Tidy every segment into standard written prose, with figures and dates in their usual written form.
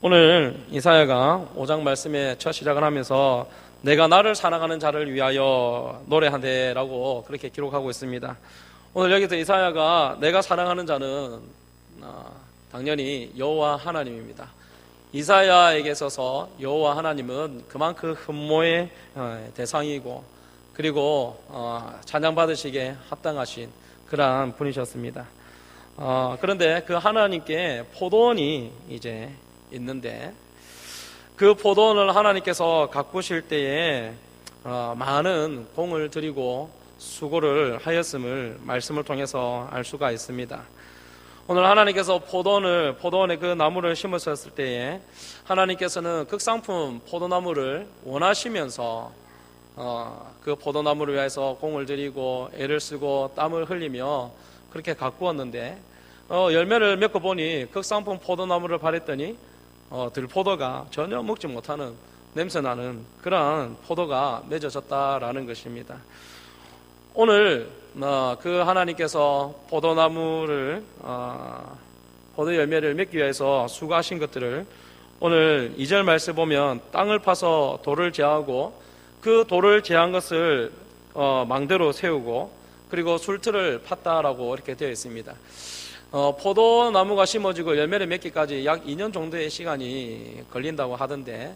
오늘 이사야가 5장 말씀의 첫 시작을 하면서 내가 나를 사랑하는 자를 위하여 노래한대라고 그렇게 기록하고 있습니다. 오늘 여기서 이사야가 내가 사랑하는 자는 당연히 여호와 하나님입니다. 이사야에게 있어서 여호와 하나님은 그만큼 흠모의 대상이고 그리고 찬양받으시기에 합당하신 그러한 분이셨습니다. 그런데 그 하나님께 포도원이 이제 있는데 그 포도원을 하나님께서 가꾸실 때에 많은 공을 들이고 수고를 하였음을 말씀을 통해서 알 수가 있습니다. 오늘 하나님께서 포도원에 그 나무를 심으셨을 때에 하나님께서는 극상품 포도나무를 원하시면서 그 포도나무를 위해서 공을 들이고 애를 쓰고 땀을 흘리며 그렇게 가꾸었는데 열매를 맺고 보니 극상품 포도나무를 바랬더니 들포도가 전혀 먹지 못하는 냄새나는 그러한 포도가 맺어졌다라는 것입니다. 오늘 그 하나님께서 포도나무를 포도 열매를 맺기 위해서 수고하신 것들을 오늘 2절 말씀 보면 땅을 파서 돌을 제하고 그 돌을 제한 것을 망대로 세우고 그리고 술틀을 팠다라고 이렇게 되어 있습니다. 포도나무가 심어지고 열매를 맺기까지 약 2년 정도의 시간이 걸린다고 하던데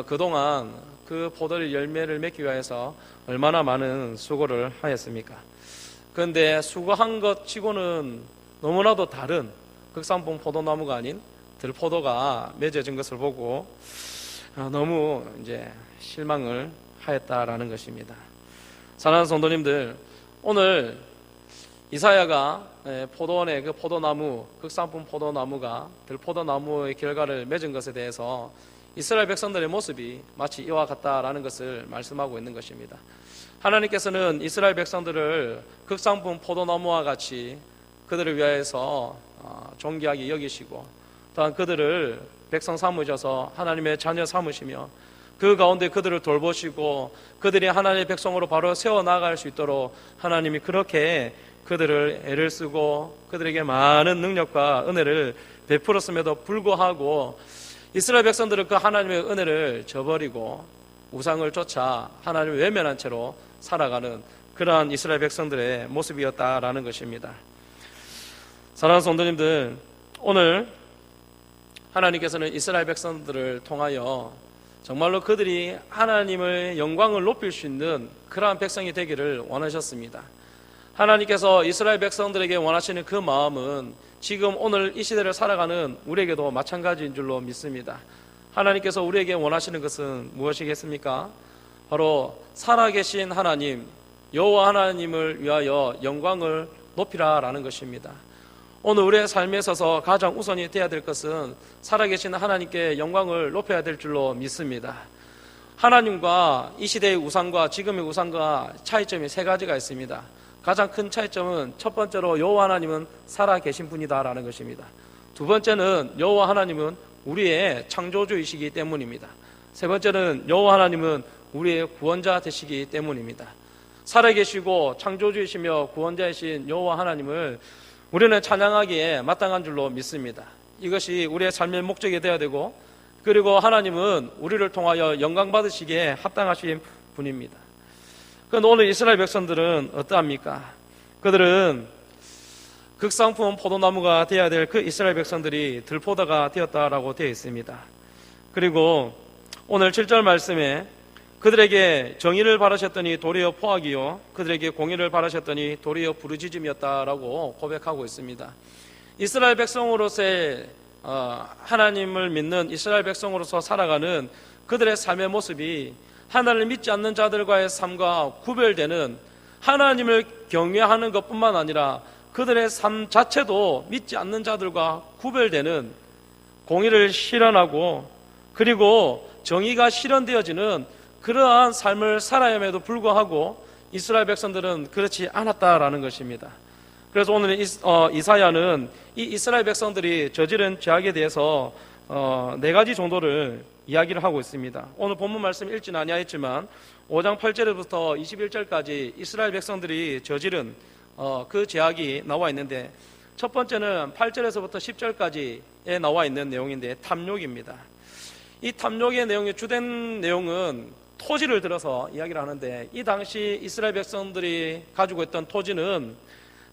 그동안 그 포도 열매를 맺기 위해서 얼마나 많은 수고를 하였습니까? 그런데 수고한 것 치고는 너무나도 다른 극상품 포도나무가 아닌 들포도가 맺어진 것을 보고 너무 이제 실망을 하였다라는 것입니다. 사랑하는 성도님들, 오늘 이사야가 포도원의 그 포도나무, 극상품 포도나무가 들포도나무의 결과를 맺은 것에 대해서 이스라엘 백성들의 모습이 마치 이와 같다라는 것을 말씀하고 있는 것입니다. 하나님께서는 이스라엘 백성들을 극상품 포도나무와 같이 그들을 위하여서 존귀하게 여기시고 또한 그들을 백성 삼으셔서 하나님의 자녀 삼으시며 그 가운데 그들을 돌보시고 그들이 하나님의 백성으로 바로 세워나갈 수 있도록 하나님이 그렇게 그들을 애를 쓰고 그들에게 많은 능력과 은혜를 베풀었음에도 불구하고 이스라엘 백성들은 그 하나님의 은혜를 저버리고 우상을 쫓아 하나님을 외면한 채로 살아가는 그러한 이스라엘 백성들의 모습이었다라는 것입니다. 사랑하는 성도님들, 오늘 하나님께서는 이스라엘 백성들을 통하여 정말로 그들이 하나님의 영광을 높일 수 있는 그러한 백성이 되기를 원하셨습니다. 하나님께서 이스라엘 백성들에게 원하시는 그 마음은 지금 오늘 이 시대를 살아가는 우리에게도 마찬가지인 줄로 믿습니다. 하나님께서 우리에게 원하시는 것은 무엇이겠습니까? 바로 살아계신 하나님, 여호와 하나님을 위하여 영광을 높이라라는 것입니다. 오늘 우리의 삶에 있어서 가장 우선이 되어야 될 것은 살아계신 하나님께 영광을 높여야 될 줄로 믿습니다. 하나님과 이 시대의 우상과 지금의 우상과 차이점이 세 가지가 있습니다. 가장 큰 차이점은 첫 번째로 여호와 하나님은 살아계신 분이다라는 것입니다. 두 번째는 여호와 하나님은 우리의 창조주이시기 때문입니다. 세 번째는 여호와 하나님은 우리의 구원자 되시기 때문입니다. 살아계시고 창조주이시며 구원자이신 여호와 하나님을 우리는 찬양하기에 마땅한 줄로 믿습니다. 이것이 우리의 삶의 목적이 되어야 되고 그리고 하나님은 우리를 통하여 영광 받으시기에 합당하신 분입니다. 그런데 오늘 이스라엘 백성들은 어떠합니까? 그들은 극상품 포도나무가 되어야 될 그 이스라엘 백성들이 들포도가 되었다라고 되어 있습니다. 그리고 오늘 7절 말씀에 그들에게 정의를 바라셨더니 도리어 포악이요 그들에게 공의를 바라셨더니 도리어 부르짖음이었다라고 고백하고 있습니다. 이스라엘 백성으로서의 하나님을 믿는 이스라엘 백성으로서 살아가는 그들의 삶의 모습이 하나님을 믿지 않는 자들과의 삶과 구별되는 하나님을 경외하는 것뿐만 아니라 그들의 삶 자체도 믿지 않는 자들과 구별되는 공의를 실현하고 그리고 정의가 실현되어지는 그러한 삶을 살아야 함에도 불구하고 이스라엘 백성들은 그렇지 않았다라는 것입니다. 그래서 오늘 이사야는 이 이스라엘 백성들이 저지른 죄악에 대해서 네 가지 정도를 이야기를 하고 있습니다. 오늘 본문 말씀 읽지는 아니하였지만 5장 8절부터 21절까지 이스라엘 백성들이 저지른 그 죄악이 나와 있는데 첫 번째는 8절에서부터 10절까지 13장에 나와 있는 내용인데 탐욕입니다. 이 탐욕의 내용의 주된 내용은 토지를 들어서 이야기를 하는데, 이 당시 이스라엘 백성들이 가지고 있던 토지는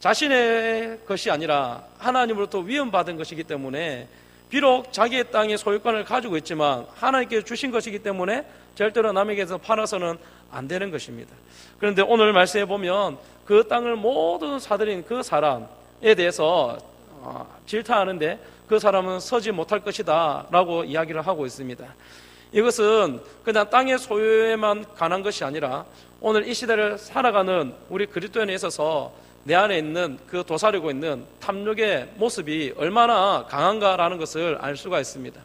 자신의 것이 아니라 하나님으로부터 위임받은 것이기 때문에, 비록 자기의 땅의 소유권을 가지고 있지만 하나님께 주신 것이기 때문에 절대로 남에게서 팔아서는 안 되는 것입니다. 그런데 오늘 말씀해 보면 그 땅을 모두 사들인 그 사람에 대해서 질타하는데, 그 사람은 서지 못할 것이다 라고 이야기를 하고 있습니다. 이것은 그냥 땅의 소유에만 관한 것이 아니라 오늘 이 시대를 살아가는 우리 그리스도인에 있어서 내 안에 있는 그 도사리고 있는 탐욕의 모습이 얼마나 강한가라는 것을 알 수가 있습니다.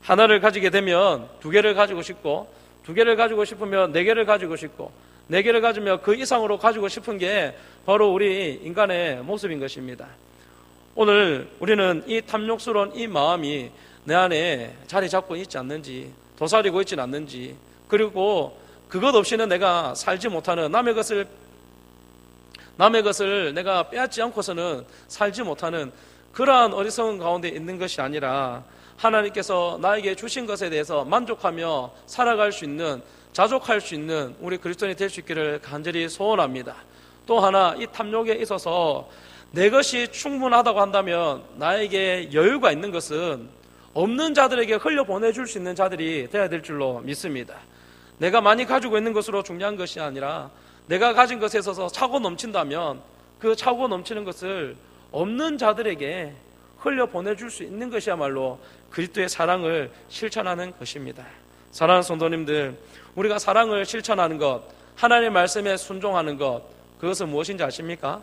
하나를 가지게 되면 두 개를 가지고 싶고, 두 개를 가지고 싶으면 네 개를 가지고 싶고, 네 개를 가지면 그 이상으로 가지고 싶은 게 바로 우리 인간의 모습인 것입니다. 오늘 우리는 이 탐욕스러운 이 마음이 내 안에 자리 잡고 있지 않는지, 도사리고 있지는 않는지, 그리고 그것 없이는 내가 살지 못하는, 남의 것을 내가 빼앗지 않고서는 살지 못하는 그러한 어리석은 가운데 있는 것이 아니라, 하나님께서 나에게 주신 것에 대해서 만족하며 살아갈 수 있는, 자족할 수 있는 우리 그리스도인이 될 수 있기를 간절히 소원합니다. 또 하나, 이 탐욕에 있어서 내 것이 충분하다고 한다면 나에게 여유가 있는 것은 없는 자들에게 흘려보내줄 수 있는 자들이 되어야 될 줄로 믿습니다. 내가 많이 가지고 있는 것으로 중요한 것이 아니라, 내가 가진 것에 있어서 차고 넘친다면 그 차고 넘치는 것을 없는 자들에게 흘려보내줄 수 있는 것이야말로 그리스도의 사랑을 실천하는 것입니다. 사랑하는 성도님들, 우리가 사랑을 실천하는 것, 하나님의 말씀에 순종하는 것, 그것은 무엇인지 아십니까?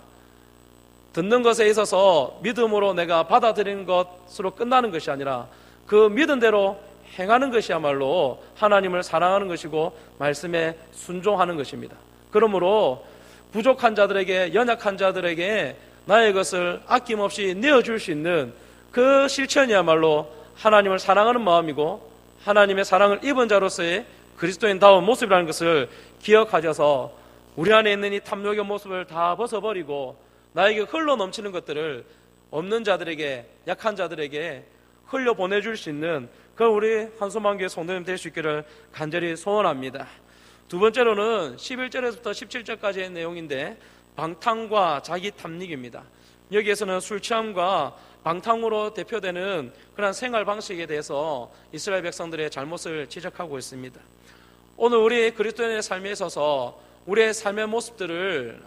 듣는 것에 있어서 믿음으로 내가 받아들이는 것으로 끝나는 것이 아니라 그 믿은 대로 행하는 것이야말로 하나님을 사랑하는 것이고 말씀에 순종하는 것입니다. 그러므로 부족한 자들에게, 연약한 자들에게 나의 것을 아낌없이 내어줄 수 있는 그 실천이야말로 하나님을 사랑하는 마음이고, 하나님의 사랑을 입은 자로서의 그리스도인다운 모습이라는 것을 기억하셔서 우리 안에 있는 이 탐욕의 모습을 다 벗어버리고 나에게 흘러 넘치는 것들을 없는 자들에게, 약한 자들에게 흘려 보내줄 수 있는 그 우리 한소망교회 성도님 될 수 있기를 간절히 소원합니다. 두 번째로는 11절에서부터 17절까지의 내용인데, 방탕과 자기 탐닉입니다. 여기에서는 술 취함과 방탕으로 대표되는 그런 생활 방식에 대해서 이스라엘 백성들의 잘못을 지적하고 있습니다. 오늘 우리 그리스도인의 삶에 있어서 우리의 삶의 모습들을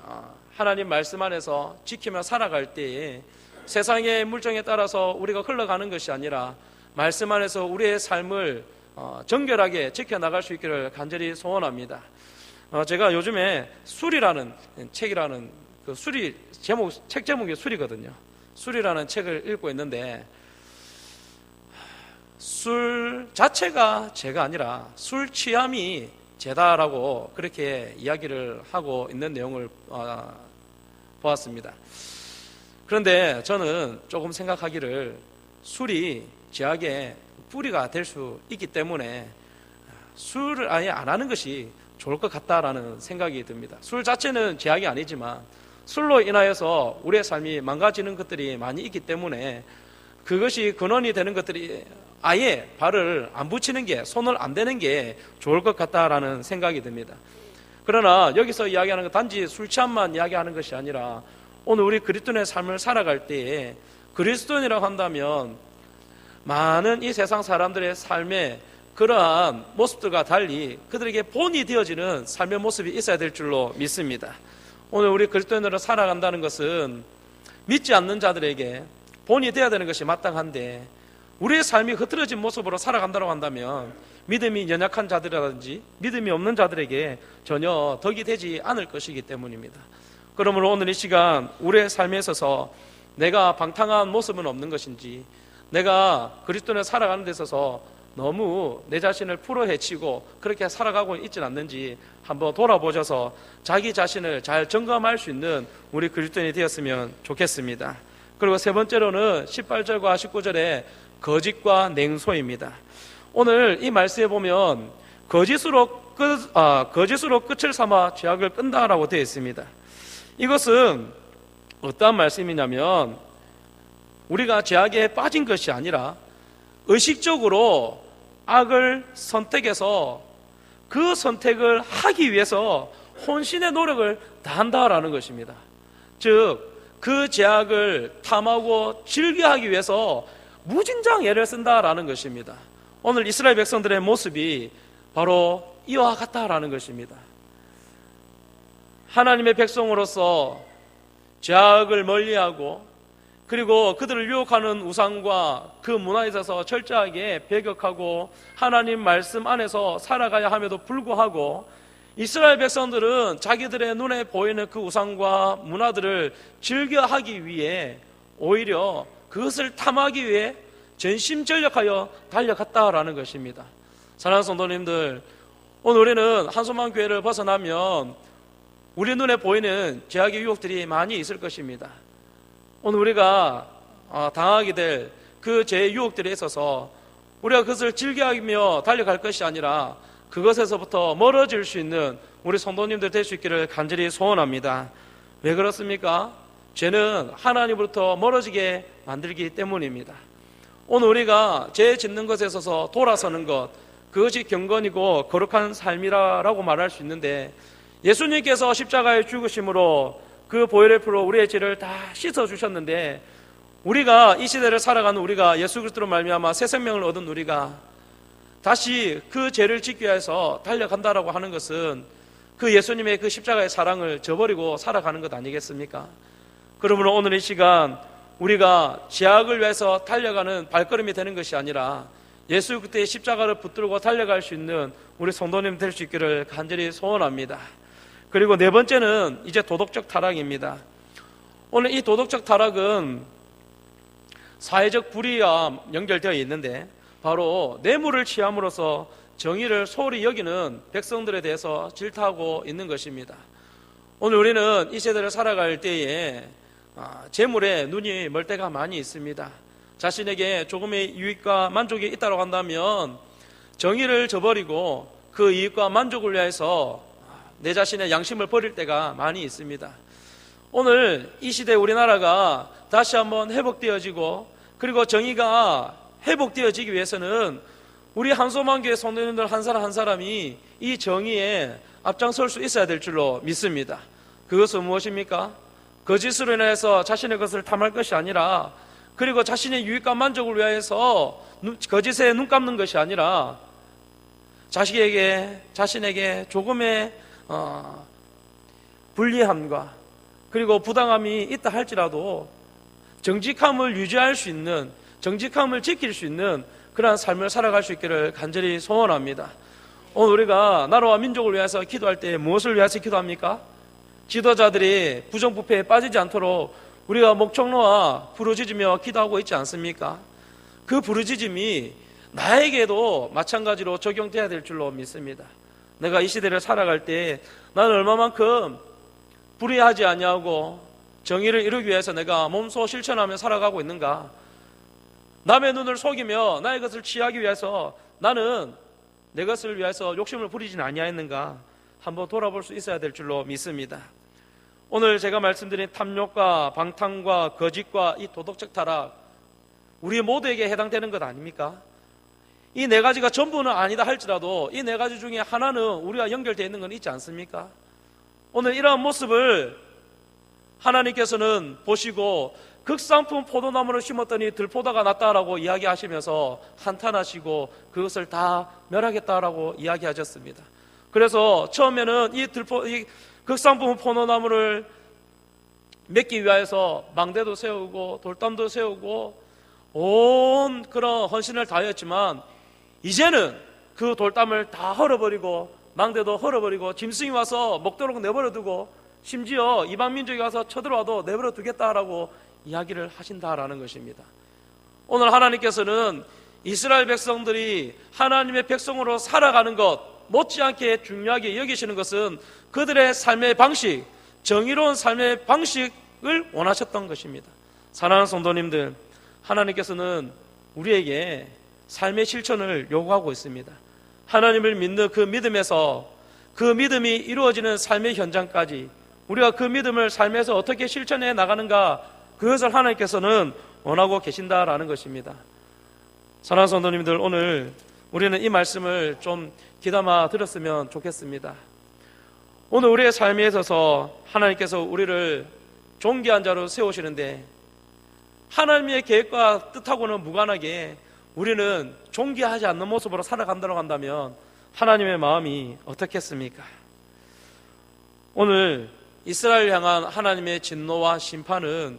하나님 말씀 안에서 지키며 살아갈 때에 세상의 물정에 따라서 우리가 흘러가는 것이 아니라 말씀 안에서 우리의 삶을 정결하게 지켜나갈 수 있기를 간절히 소원합니다. 제가 요즘에 술이라는 책이라는 그 책 제목이 술이거든요. 술이라는 책을 읽고 있는데, 술 자체가 죄가 아니라 술 취함이 죄다라고 그렇게 이야기를 하고 있는 내용을 보았습니다. 그런데 저는 조금 생각하기를, 술이 죄악의 뿌리가 될 수 있기 때문에 술을 아예 안 하는 것이 좋을 것 같다라는 생각이 듭니다. 술 자체는 죄악이 아니지만 술로 인하여서 우리의 삶이 망가지는 것들이 많이 있기 때문에 그것이 근원이 되는 것들이 아예 발을 안 붙이는 게, 손을 안 대는 게 좋을 것 같다라는 생각이 듭니다. 그러나 여기서 이야기하는 건 단지 술 취함만 이야기하는 것이 아니라, 오늘 우리 그리스도인의 삶을 살아갈 때에 그리스도인이라고 한다면 많은 이 세상 사람들의 삶에 그러한 모습들과 달리 그들에게 본이 되어지는 삶의 모습이 있어야 될 줄로 믿습니다. 오늘 우리 그리스도인으로 살아간다는 것은 믿지 않는 자들에게 본이 되어야 되는 것이 마땅한데, 우리의 삶이 흐트러진 모습으로 살아간다고 한다면 믿음이 연약한 자들이라든지 믿음이 없는 자들에게 전혀 덕이 되지 않을 것이기 때문입니다. 그러므로 오늘 이 시간 우리의 삶에 있어서 내가 방탕한 모습은 없는 것인지, 내가 그리스도인을 살아가는 데 있어서 너무 내 자신을 풀어헤치고 그렇게 살아가고 있지는 않는지 한번 돌아보셔서 자기 자신을 잘 점검할 수 있는 우리 그리스도인이 되었으면 좋겠습니다. 그리고 세 번째로는 18절과 19절에 거짓과 냉소입니다. 오늘 이 말씀에 보면 거짓으로 끝을 삼아 죄악을 끈다라고 되어 있습니다. 이것은 어떠한 말씀이냐면, 우리가 죄악에 빠진 것이 아니라 의식적으로 악을 선택해서 그 선택을 하기 위해서 혼신의 노력을 다한다라는 것입니다. 즉 그 죄악을 탐하고 즐겨하기 위해서 무진장 애를 쓴다라는 것입니다. 오늘 이스라엘 백성들의 모습이 바로 이와 같다라는 것입니다. 하나님의 백성으로서 죄악을 멀리하고 그리고 그들을 유혹하는 우상과 그 문화에 있어서 철저하게 배격하고 하나님 말씀 안에서 살아가야 함에도 불구하고 이스라엘 백성들은 자기들의 눈에 보이는 그 우상과 문화들을 즐겨하기 위해 오히려 그것을 탐하기 위해 전심전력하여 달려갔다라는 것입니다. 사랑하는 성도님들, 오늘 우리는 한소만 교회를 벗어나면 우리 눈에 보이는 죄악의 유혹들이 많이 있을 것입니다. 오늘 우리가 당하게 될 그 죄의 유혹들에 있어서 우리가 그것을 즐겨하며 달려갈 것이 아니라 그것에서부터 멀어질 수 있는 우리 성도님들 될 수 있기를 간절히 소원합니다. 왜 그렇습니까? 죄는 하나님으로부터 멀어지게 만들기 때문입니다. 오늘 우리가 죄 짓는 것에 있어서 돌아서는 것, 그것이 경건이고 거룩한 삶이라고 말할 수 있는데, 예수님께서 십자가에 죽으심으로 그 보혈의 피로 우리의 죄를 다 씻어주셨는데, 우리가 이 시대를 살아가는 우리가 예수 그리스도로 말미암아 새 생명을 얻은 우리가 다시 그 죄를 짓기 위해서 달려간다라고 하는 것은 그 예수님의 그 십자가의 사랑을 저버리고 살아가는 것 아니겠습니까? 그러므로 오늘 이 시간 우리가 죄악을 위해서 달려가는 발걸음이 되는 것이 아니라 예수 그리스도의 십자가를 붙들고 달려갈 수 있는 우리 성도님 될 수 있기를 간절히 소원합니다. 그리고 네 번째는 이제 도덕적 타락입니다. 오늘 이 도덕적 타락은 사회적 불의와 연결되어 있는데, 바로 뇌물을 취함으로써 정의를 소홀히 여기는 백성들에 대해서 질타하고 있는 것입니다. 오늘 우리는 이 세대를 살아갈 때에 재물에 눈이 멀 때가 많이 있습니다. 자신에게 조금의 유익과 만족이 있다고 한다면 정의를 저버리고 그 이익과 만족을 위해서 내 자신의 양심을 버릴 때가 많이 있습니다. 오늘 이 시대 우리나라가 다시 한번 회복되어지고 그리고 정의가 회복되어지기 위해서는 우리 한소만교회 성도님들 한 사람 한 사람이 이 정의에 앞장설 수 있어야 될 줄로 믿습니다. 그것은 무엇입니까? 거짓으로 인해서 자신의 것을 탐할 것이 아니라, 그리고 자신의 유익과 만족을 위해서 거짓에 눈 감는 것이 아니라 자신에게 조금의 불리함과 그리고 부당함이 있다 할지라도 정직함을 유지할 수 있는, 정직함을 지킬 수 있는 그러한 삶을 살아갈 수 있기를 간절히 소원합니다. 오늘 우리가 나라와 민족을 위해서 기도할 때 무엇을 위해서 기도합니까? 지도자들이 부정부패에 빠지지 않도록 우리가 목청로와 부르짖으며 기도하고 있지 않습니까? 그 부르짖음이 나에게도 마찬가지로 적용돼야 될 줄로 믿습니다. 내가 이 시대를 살아갈 때 나는 얼마만큼 불의하지 아니하고 정의를 이루기 위해서 내가 몸소 실천하며 살아가고 있는가? 남의 눈을 속이며 나의 것을 취하기 위해서 나는 내 것을 위해서 욕심을 부리지는 아니하였는가? 한번 돌아볼 수 있어야 될 줄로 믿습니다. 오늘 제가 말씀드린 탐욕과 방탕과 거짓과 이 도덕적 타락, 우리 모두에게 해당되는 것 아닙니까? 이 네 가지가 전부는 아니다 할지라도 이 네 가지 중에 하나는 우리가 연결되어 있는 건 있지 않습니까? 오늘 이러한 모습을 하나님께서는 보시고 극상품 포도나무를 심었더니 들포도가 났다라고 이야기하시면서 한탄하시고 그것을 다 멸하겠다라고 이야기하셨습니다. 그래서 처음에는 이 극상품 포도나무를 맺기 위해서 망대도 세우고 돌담도 세우고 온 그런 헌신을 다하였지만, 이제는 그 돌담을 다 헐어버리고 망대도 헐어버리고 짐승이 와서 먹도록 내버려두고 심지어 이방 민족이 와서 쳐들어와도 내버려두겠다라고 이야기를 하신다라는 것입니다. 오늘 하나님께서는 이스라엘 백성들이 하나님의 백성으로 살아가는 것 못지않게 중요하게 여기시는 것은 그들의 삶의 방식, 정의로운 삶의 방식을 원하셨던 것입니다. 사랑하는 성도님들, 하나님께서는 우리에게 삶의 실천을 요구하고 있습니다. 하나님을 믿는 그 믿음에서 그 믿음이 이루어지는 삶의 현장까지 우리가 그 믿음을 삶에서 어떻게 실천해 나가는가, 그것을 하나님께서는 원하고 계신다라는 것입니다. 사랑하는 성도님들, 오늘 우리는 이 말씀을 좀 귀담아 들었으면 좋겠습니다. 오늘 우리의 삶에 있어서 하나님께서 우리를 존귀한 자로 세우시는데 하나님의 계획과 뜻하고는 무관하게 우리는 존귀하지 않는 모습으로 살아간다고 한다면 하나님의 마음이 어떻겠습니까? 오늘 이스라엘 향한 하나님의 진노와 심판은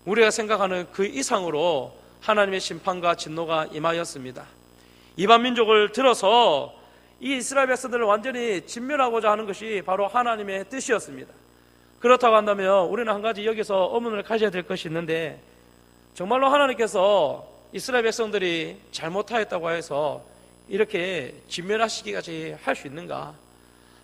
우리가 생각하는 그 이상으로 하나님의 심판과 진노가 임하였습니다. 이방 민족을 들어서 이 이스라엘 백성들을 완전히 진멸하고자 하는 것이 바로 하나님의 뜻이었습니다. 그렇다고 한다면 우리는 한 가지 여기서 의문을 가져야 될 것이 있는데, 정말로 하나님께서 이스라엘 백성들이 잘못하였다고 해서 이렇게 진멸하시기까지 할 수 있는가?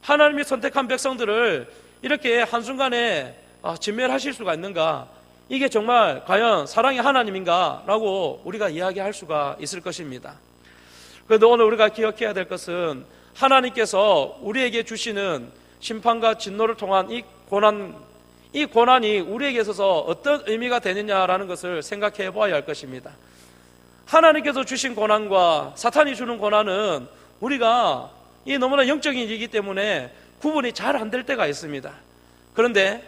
하나님이 선택한 백성들을 이렇게 한순간에 진멸하실 수가 있는가? 이게 정말 과연 사랑의 하나님인가? 라고 우리가 이야기할 수가 있을 것입니다. 그런데 오늘 우리가 기억해야 될 것은 하나님께서 우리에게 주시는 심판과 진노를 통한 이 고난이 우리에게 있어서 어떤 의미가 되느냐라는 것을 생각해 보아야 할 것입니다. 하나님께서 주신 고난과 사탄이 주는 고난은 우리가 이 너무나 영적인 일이기 때문에 구분이 잘 안 될 때가 있습니다. 그런데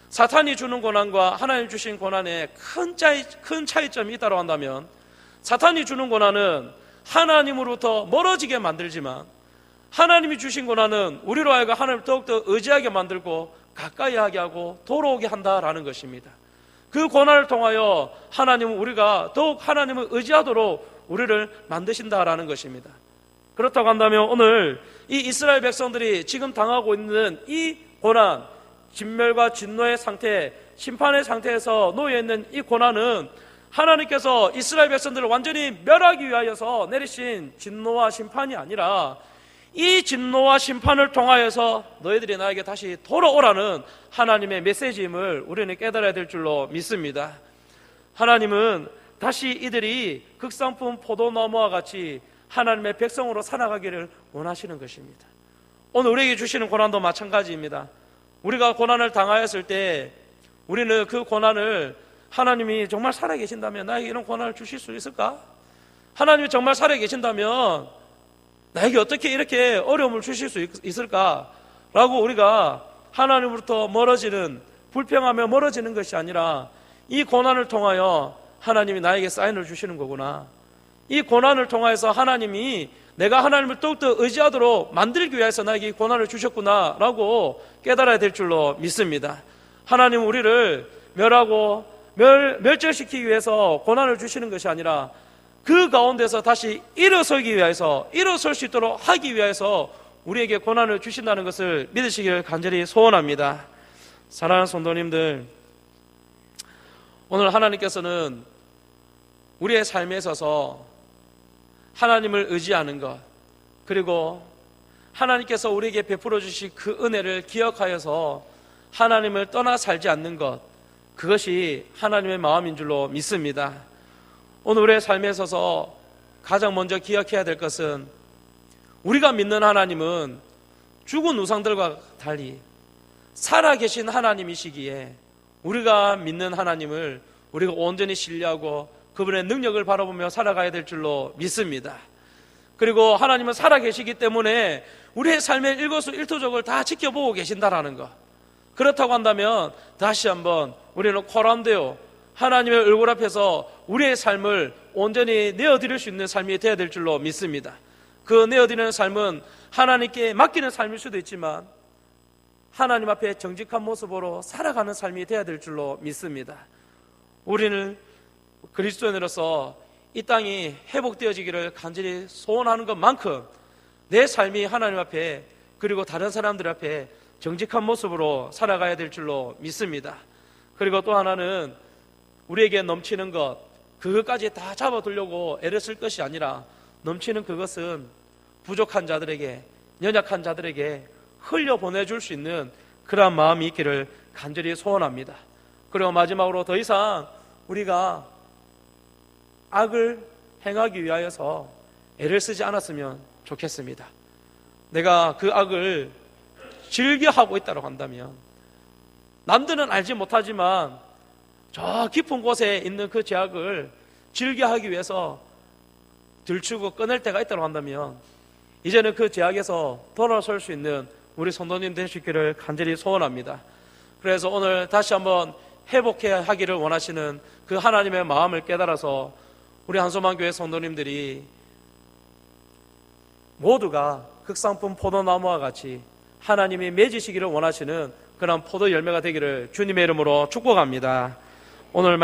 사탄이 주는 고난과 하나님 주신 고난에 큰 차이점이 있다고 한다면, 사탄이 주는 고난은 하나님으로부터 멀어지게 만들지만 하나님이 주신 고난은 우리로 하여금 하나님을 더욱더 의지하게 만들고 가까이 하게 하고 돌아오게 한다라는 것입니다. 그 고난을 통하여 하나님은 우리가 더욱 하나님을 의지하도록 우리를 만드신다라는 것입니다. 그렇다고 한다면 오늘 이 이스라엘 백성들이 지금 당하고 있는 이 고난, 진멸과 진노의 상태, 심판의 상태에서 놓여있는 이 고난은 하나님께서 이스라엘 백성들을 완전히 멸하기 위하여서 내리신 진노와 심판이 아니라 이 진노와 심판을 통하여서 너희들이 나에게 다시 돌아오라는 하나님의 메시지임을 우리는 깨달아야 될 줄로 믿습니다. 하나님은 다시 이들이 극상품 포도나무와 같이 하나님의 백성으로 살아가기를 원하시는 것입니다. 오늘 우리에게 주시는 고난도 마찬가지입니다. 우리가 고난을 당하였을 때 우리는 그 고난을 하나님이 정말 살아계신다면 나에게 이런 고난을 주실 수 있을까? 하나님이 정말 살아계신다면 나에게 어떻게 이렇게 어려움을 주실 수 있을까? 라고 우리가 하나님으로부터 멀어지는, 불평하며 멀어지는 것이 아니라 이 고난을 통하여 하나님이 나에게 사인을 주시는 거구나. 이 고난을 통해서 하나님이 내가 하나님을 더욱더 의지하도록 만들기 위해서 나에게 이 고난을 주셨구나 라고 깨달아야 될 줄로 믿습니다. 하나님은 우리를 멸하고 멸절시키기 위해서 고난을 주시는 것이 아니라 그 가운데서 다시 일어서기 위해서, 일어설 수 있도록 하기 위해서 우리에게 고난을 주신다는 것을 믿으시기를 간절히 소원합니다. 사랑하는 성도님들, 오늘 하나님께서는 우리의 삶에 있어서 하나님을 의지하는 것, 그리고 하나님께서 우리에게 베풀어 주신 그 은혜를 기억하여서 하나님을 떠나 살지 않는 것, 그것이 하나님의 마음인 줄로 믿습니다. 오늘 우리의 삶에 있어서 가장 먼저 기억해야 될 것은 우리가 믿는 하나님은 죽은 우상들과 달리 살아계신 하나님이시기에 우리가 믿는 하나님을 우리가 온전히 신뢰하고 그분의 능력을 바라보며 살아가야 될 줄로 믿습니다. 그리고 하나님은 살아계시기 때문에 우리의 삶의 일거수일투족을 다 지켜보고 계신다라는 것, 그렇다고 한다면 다시 한번 우리는 코람되어 하나님의 얼굴 앞에서 우리의 삶을 온전히 내어드릴 수 있는 삶이 되어야 될 줄로 믿습니다. 그 내어드리는 삶은 하나님께 맡기는 삶일 수도 있지만 하나님 앞에 정직한 모습으로 살아가는 삶이 되어야 될 줄로 믿습니다. 우리는 그리스도인으로서 이 땅이 회복되어지기를 간절히 소원하는 것만큼 내 삶이 하나님 앞에 그리고 다른 사람들 앞에 정직한 모습으로 살아가야 될 줄로 믿습니다. 그리고 또 하나는 우리에게 넘치는 것, 그것까지 다 잡아두려고 애를 쓸 것이 아니라 넘치는 그것은 부족한 자들에게, 연약한 자들에게 흘려보내줄 수 있는 그러한 마음이 있기를 간절히 소원합니다. 그리고 마지막으로 더 이상 우리가 악을 행하기 위하여서 애를 쓰지 않았으면 좋겠습니다. 내가 그 악을 즐겨 하고 있다고 한다면, 남들은 알지 못하지만 저 깊은 곳에 있는 그 죄악을 즐겨하기 위해서 들추고 꺼낼 때가 있다고 한다면 이제는 그 죄악에서 돌아설 수 있는 우리 성도님 되시기를 간절히 소원합니다. 그래서 오늘 다시 한번 회복하기를 원하시는 그 하나님의 마음을 깨달아서 우리 한소만교회 성도님들이 모두가 극상품 포도나무와 같이 하나님이 맺으시기를 원하시는 그런 포도 열매가 되기를 주님의 이름으로 축복합니다. 오늘